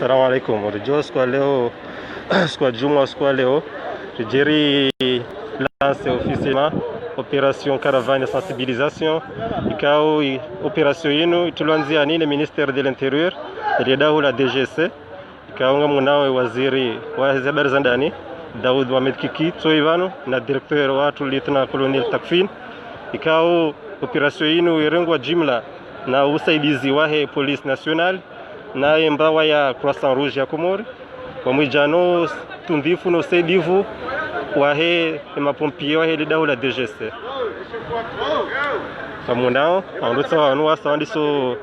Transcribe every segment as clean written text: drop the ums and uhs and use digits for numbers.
Assalamu alaikum. Unajua siku ya leo siku ya Juma, siku ya leo tujeri lance officiellement opération caravane sensibilisation ikao opération yenu tulianzia nini ministère de l'intérieur ilidahu la DGC ikaunga munawe waziri wa habari za ndani Daud Mohamed Kiki Toivano na directeur watu lieutenant colonel Takfin ikao opération yenu irengwa jumla na usaidizi wahe police nationale na mbawa ya Croissant Rouge ya Komori wamwijano tundifu no saidivu wahe mapompier wahe lidahu la DGC kamunao andutsa wanu wasandiso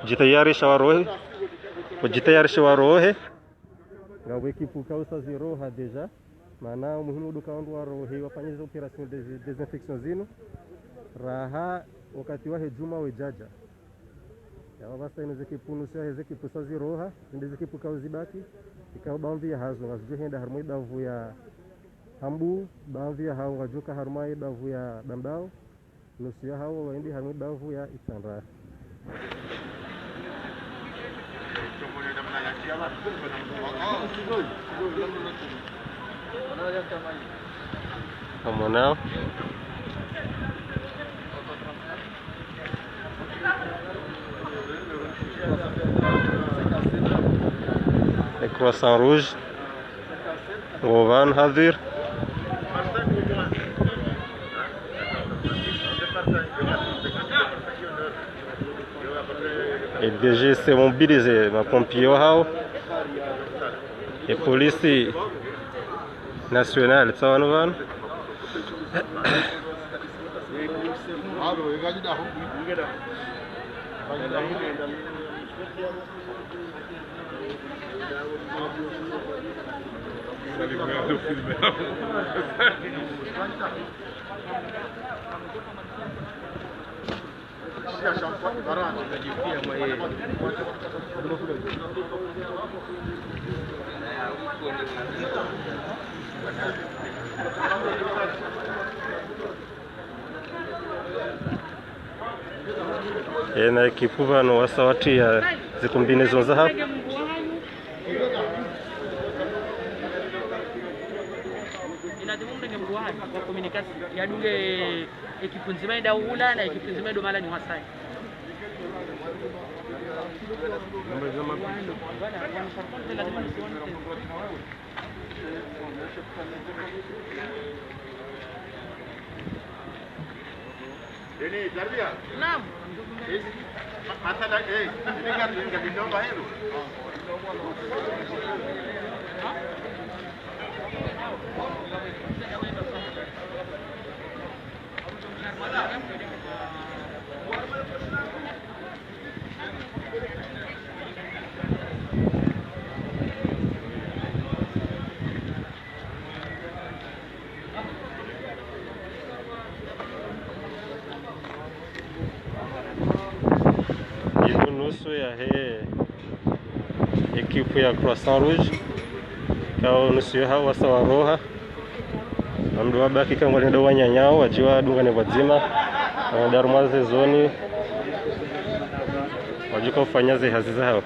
jitayarisha warohe ngawe ekipu kausa ziroha deja maana muhimu duka wandu warohe wafanye operation de desinfection zinu raha wakati wahe Juma wejaja ya basta ino zekipunu sio zekipusa ziroha ndi zekipuka uzibaki ikao baadhi ya hazo ngazihenda harmoi davu ya hambu baadhi ya hao ngajuka harmoi davu ya dambao nusu ya hao waindi harmoi davu ya itandra Kamonao Croissant Rouge Govan Hadir et DGC mobilisé ma pompier hao et police nationale tsawanovan na ekipuva no wasawati ya zikombinezo za hapa kwa komunikasi ya dunge ekipunzima ida ula na ekipunzima ida mala ni wasai Ini Zarbia? Naam. Masala ini kan ndio hilo. nusu ya ekipu ya Croissant Rouge kao nusu ya hawa sawaroha amdu wabaki kama ndio wanyanyao wajiwa dunga ne wazima darumaze zoni wajiko kufanyaze haziza hao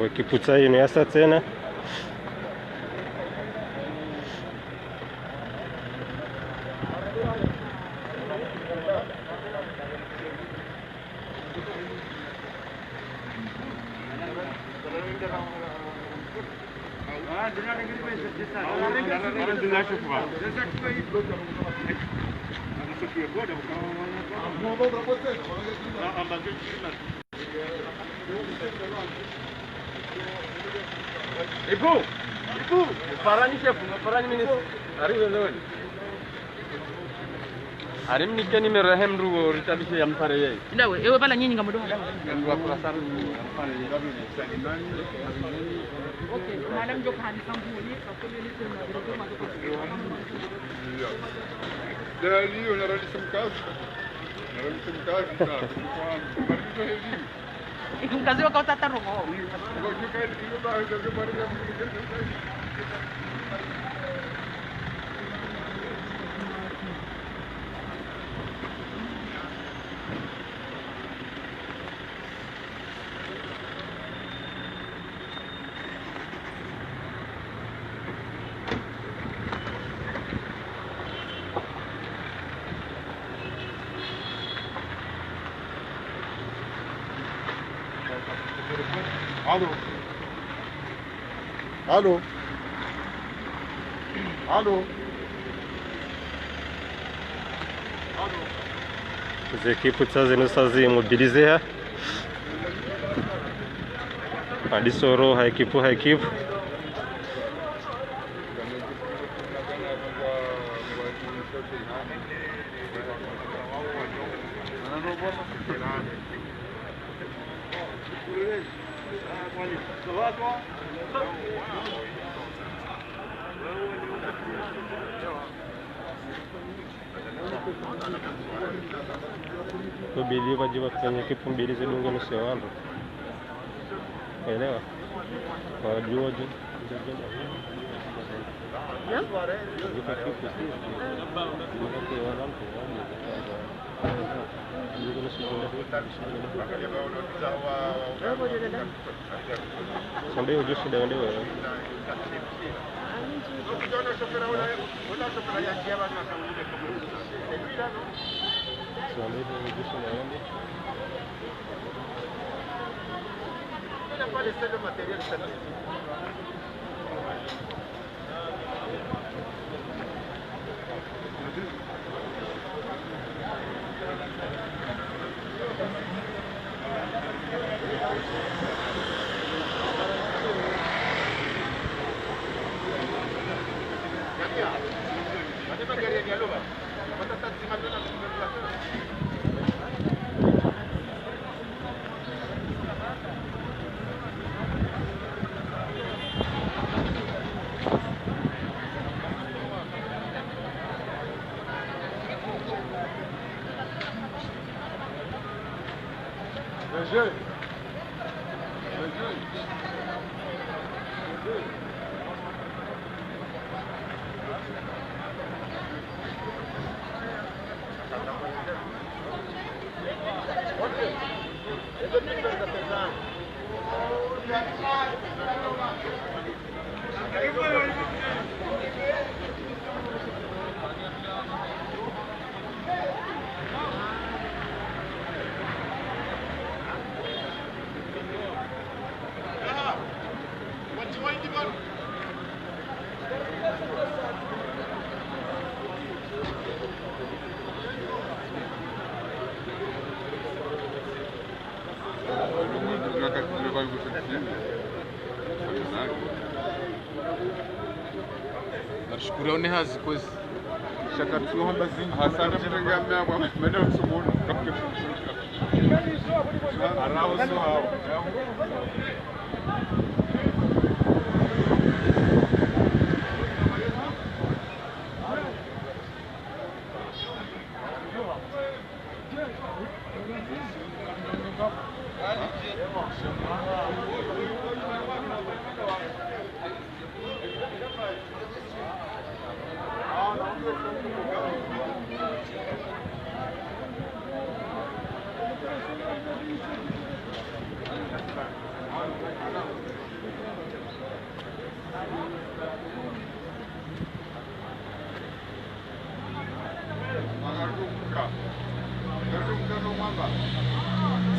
wakiputa ino yasa tena Ibu, farani chef, farani ministre. Arrive leo. Arim nikeni merahem rugo ritabishe yampare yeye. Ndawe, ewe pala nyinyi ngamodo. Ndio kwa sababu yampare yeye. Okay, madam jo khani sambuli, kapele ni Dali unarudi simkazi. Unarudi simkazi sasa. Kwa hivi. Mkazi wako tata roho. Allô? Allô? As equipes estão se mobilizar. Ali soro a equipe. O Billy vai de uma equipe mbili zidunga no seu ombro. Elewa? Wajua je? Ya? Sampai ujung sudah ada. Sampai ujung sudah ada. Nashukuru ni hazi kozi shakatu hamba zingi hasana mtenga mwa mwana usumuni arawo so hawo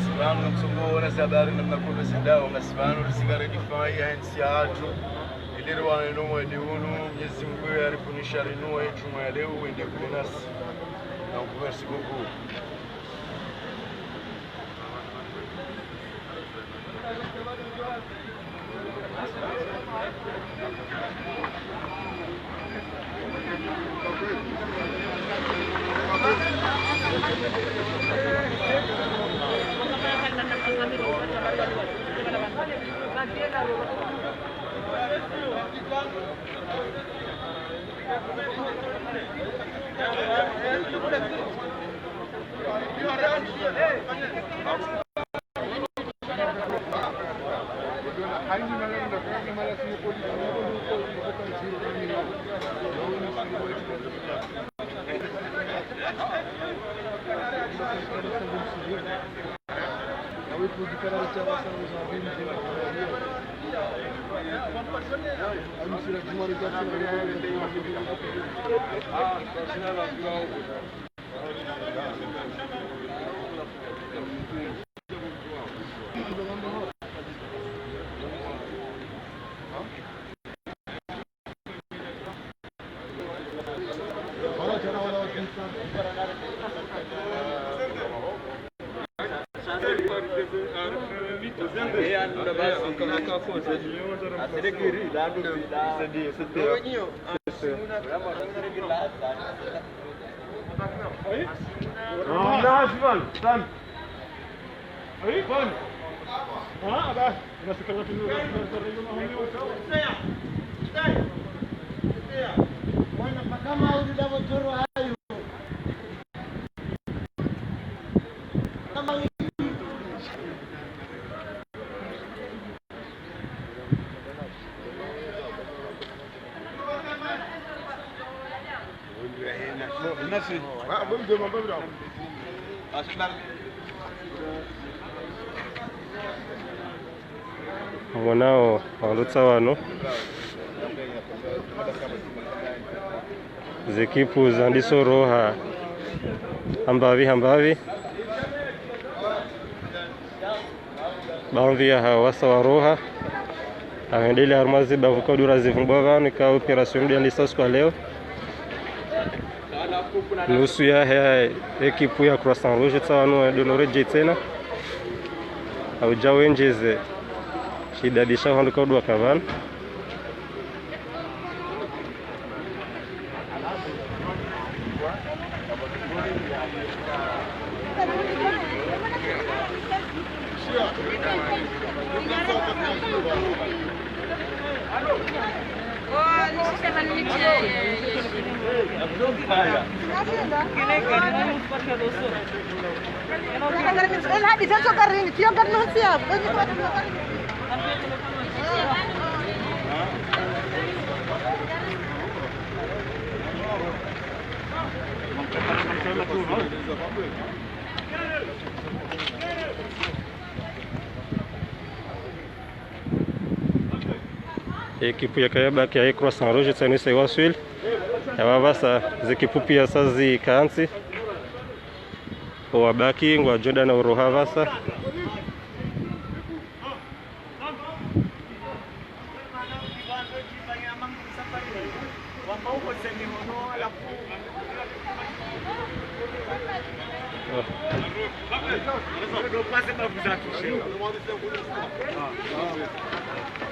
Sibanu msungona sabari namna kwa sidao ngasibanu lisigara kifanya hensi atu ilirwa enomo ediunu Mwenyezi Mungu yarifunisha rinua yetu ya leo uende kule nasi na kuversi kuku Mwanao wandutsa wano zekipu zandisoroha hambavi bamvi ya hawasa waroha aendele armazi bavuka dura zivumbwa vanu ka operation ndio lisas kwa leo nusu ya ekipu ya Croissant Rouge tsawanu donore jetsena au jawenjeze shidadisha hondo kodwa kavan ekipu ya Kayabaki ya Croissant Rouge tsanise waswil yawavasa zekipu pia sazi kansi wabaki ngwa Jordan na urohavasa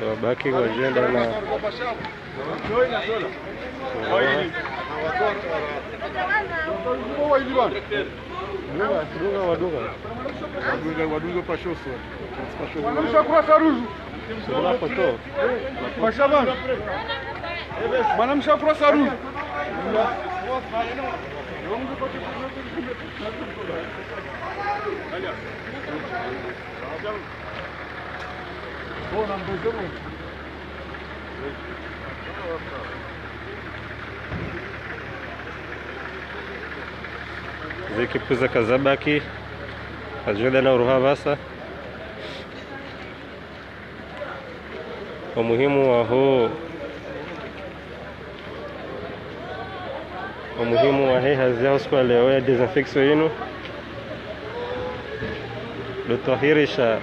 wabaki ngwa Jordan na Wadunga pashoso. Manamsha Croissant Rouge. Kuna foto. Pashaban. Manamsha Croissant Rouge. zekipu za Kazabaki Jordan na urohavasa umuhimu wa hii haziao kwa leo ya desinfection yenu lutahirisha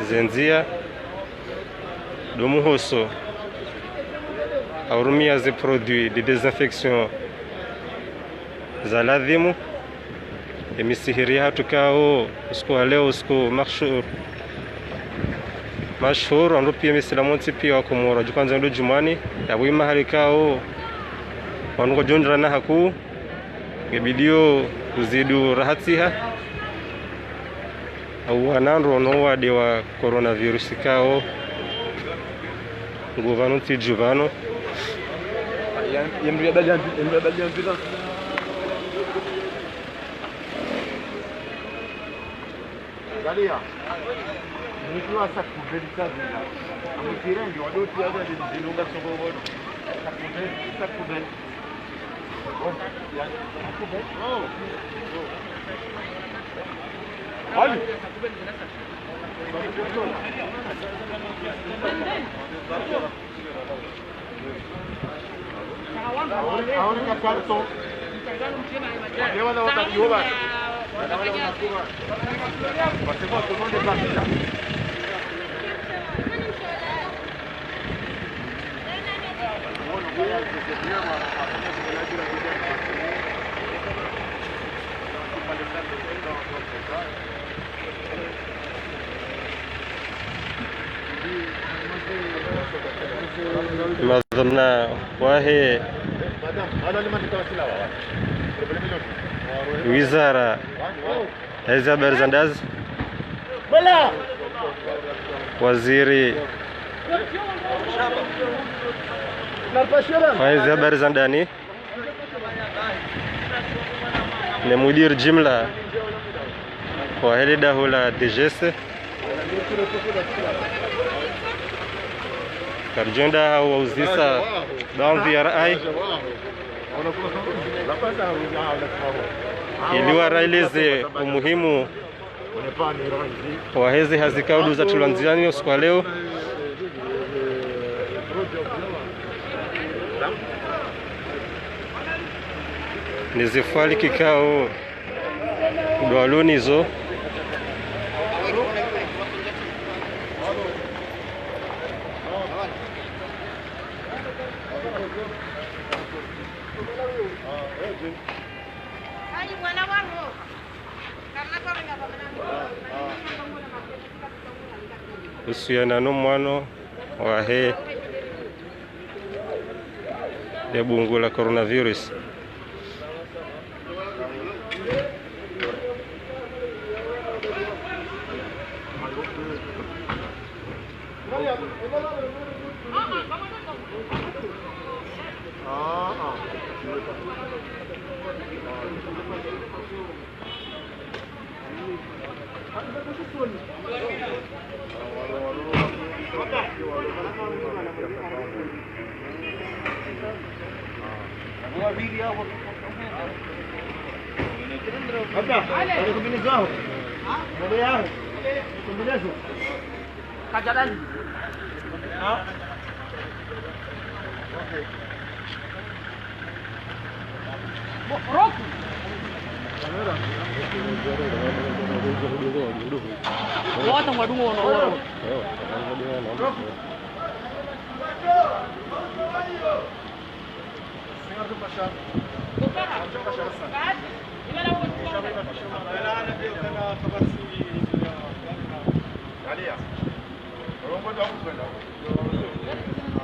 zenzia domuhoso aurumia ze produits de désinfection za ladhimu emisihiria hatukao usiku wa leo usiku mashhur ando pia misilamonti pia wakumora jukwanza ndo jumani yabwima halikao wanungo jonjra na haku ngebidio uzidu rahatiha au wanandro no wade wa coronavirus kao nguvano tijuvano Galia. Nikiwa sasa kuvelika vile. Amkirengi wadoti hata zinunga sogogo. Sakubel. Oh, ya. Sakubel. Oh. Ali. Ahora carto. Lleva la otra cuba. Pasemos todo el mundo plantilla. Bueno, Mazamna wahe wizara hizi habari za ndazi, waziri wa hizi habari za ndani ni mudir jimla wa hili dahu la DGS karjenda hawauzisa baadhi ya rai ili waraeleze umuhimu wa hizi hazikaudu za tulanziani usiku wa leo. Nizifali kikao dwaloni hizo usiana n'umwano wahe ya bungu la coronavirus.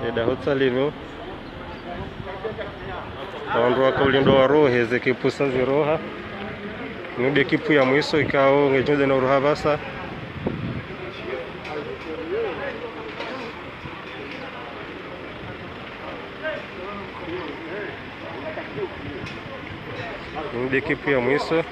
Eda hotsalino wandu wakaulindo wa roho heze kipusa ziroha nude kipu ya mwiso ikao ngejunde na uruha basa nude kipu ya mwiso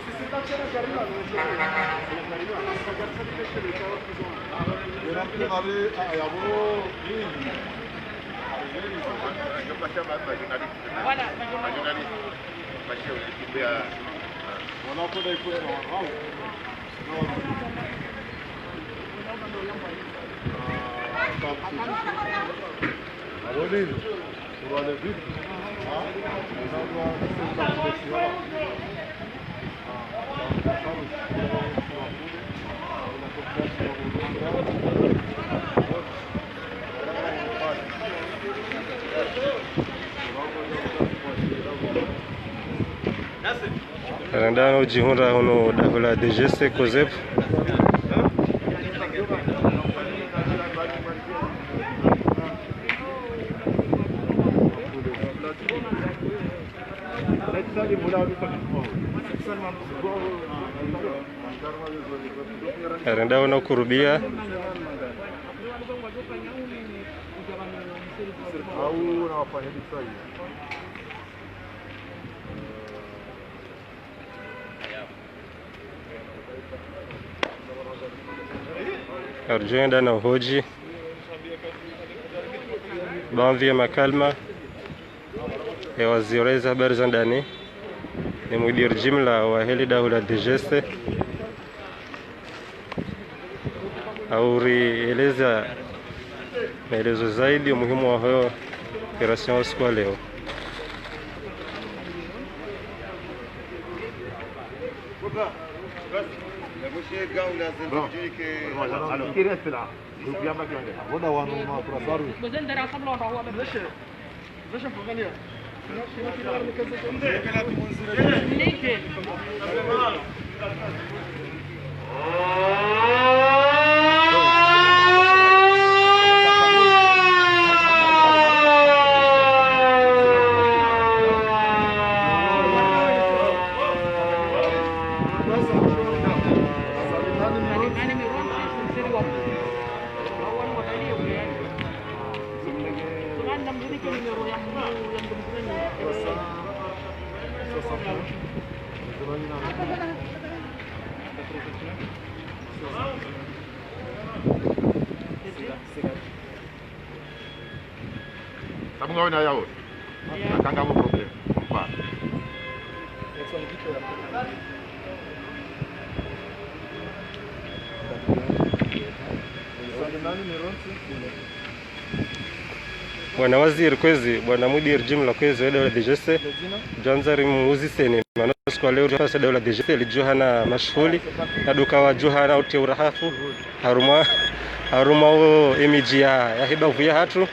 Randano jihunra hono dahula DGS kozep Randano na kurubia arjoenda na hoji baadhi ya makalma ya waziri wa habari za ndani ni mudir jimla wa hili daula DGS aurieleza maelezo zaidi umuhimu wa hiyo operation siku ya leo. Sabu ngawe na yao. Kanga mo problem. Pa. Bwana waziri kwezi bwana mudir jumla kwezi wa dola DGC Janzari Muziseni maana kwa leo hasa dola DGC lijuhana mashghuli na duka wa juhana uti urahafu haruma o emiji ya hibavu ya hatu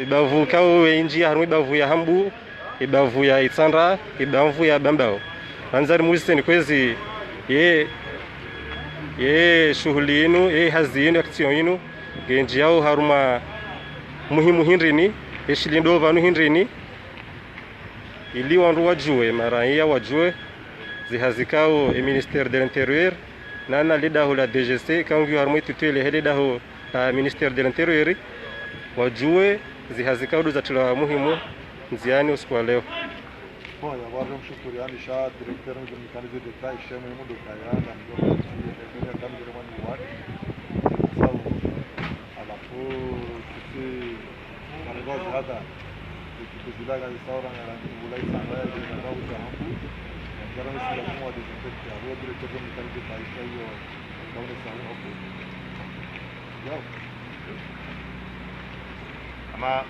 ibavu kao inji haruma ibavu ya hambu ibavu ya itsandra ibavu ya bambao Janzari Muziseni kwezi ye shughuli yenu hazi yenu action yenu genji yao haruma muhimu hindrini eshilindo vanu hindrini ili wandu wajue maraia wajue zihazikao ministère de l'intérieur nana ledaho la DGC kangu harmo tutele ledaho ministère de l'intérieur wajue zihazikao za tula muhimu nziani usiku wa leo. Bom, agora vamos procurar deixar diretor do mecanismo de trás, chama o mundo caiana, então a câmera de uma nuance. Negócio hata kuzilaga saura na ulai sana ya na rauza hapo ngara msila kwa desinfect ya road ile kwa mkali kwa taisha hiyo kaona sana hapo yao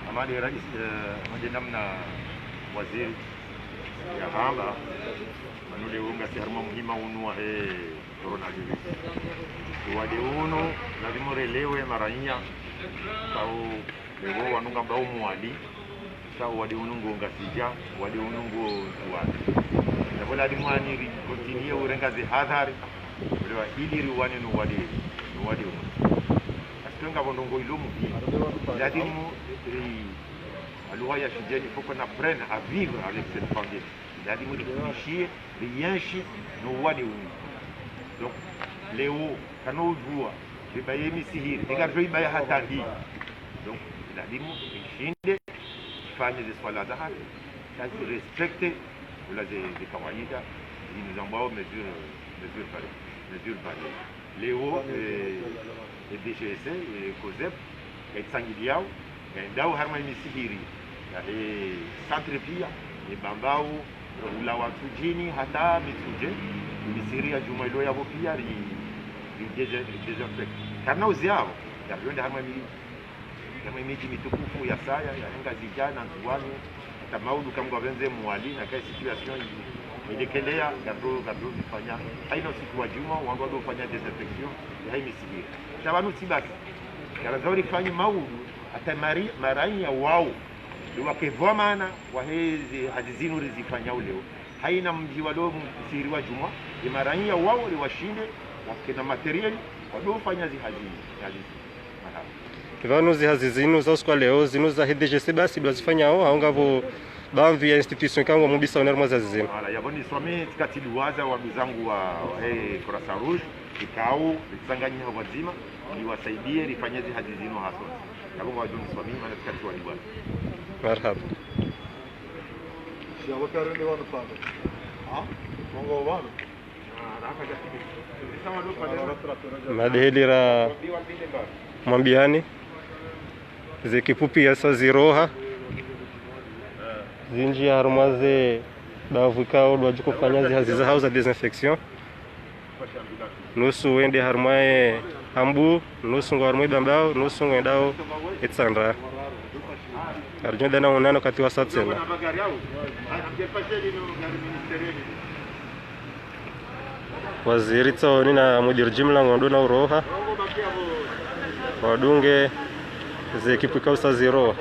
ama ni rais namna waziri ya hamba manule unga si haruma muhima unua coronavirus wade uno lazima relewe maranya au leo wanunga mbao mwali sasa wadi unungu ngasija wadi unungu tuwani na bola di mwani continue urenga zihadhari lewa hili riwani no wadi astenga bondongo ilumu lazima alua ya shijeni faut qu'on apprenne à vivre avec cette pandémie lazima tuishie rianshi no wadi donc leo kanojua bibaye misihiri ingato ibaya hata hii donc lazima ishinde fanye swala za haki kazi respecte wala de kawaida ni ambao mesure barrière leo DGC COSEP etsangiliao ndao harma misihiri ya centre pia ni bambao ula watu jini hata mituje misiri ya jumailo yabo pia ri desinfect kana uziao ya yonda harma kama miji mitukufu ya saya ya ngazi jana ntuwani tamaudu kama wenze mwali na kai situation ilekelea gado bifanya haina siku wa juma wangu wado fanya desinfection ya hii misiri tabanu tibaki kala zauri fanya maudu hata marai ya wao ndio kevwa maana wa hizi hazizinu rizifanya leo haina mji wado msiri wa juma ni marai ya wao ni washinde wakina material wado fanya hazi Vanu zihazizinu za usiku wa leo zinu za DGC basi bazifanya hao aongavo baadhi ya institution kama mubisa onerma za zizinu. Wala yaboni swami tikatiluwaza wa mzangu wa Croissant Rouge ikao litanganya wazima liwasaidie lifanyeze hazizinu haso. Kama wajuni swami maana tikatiwa liwaza. Marhaba. Ya wakarende wana sana. Mungu wana. Madehilira mwambiani zekipupi ya sa ziroha zinji harumaze bavukao dwajuko kufanya zihaziza hauza desinfection nusu wende harumae hambu nusu ngo harumae bambao nusu ngo endao etsandra arjonda na unano kati wa satsena waziri tsoni na mudir jumla ngondo na uroha wadunge zekipuka usa zero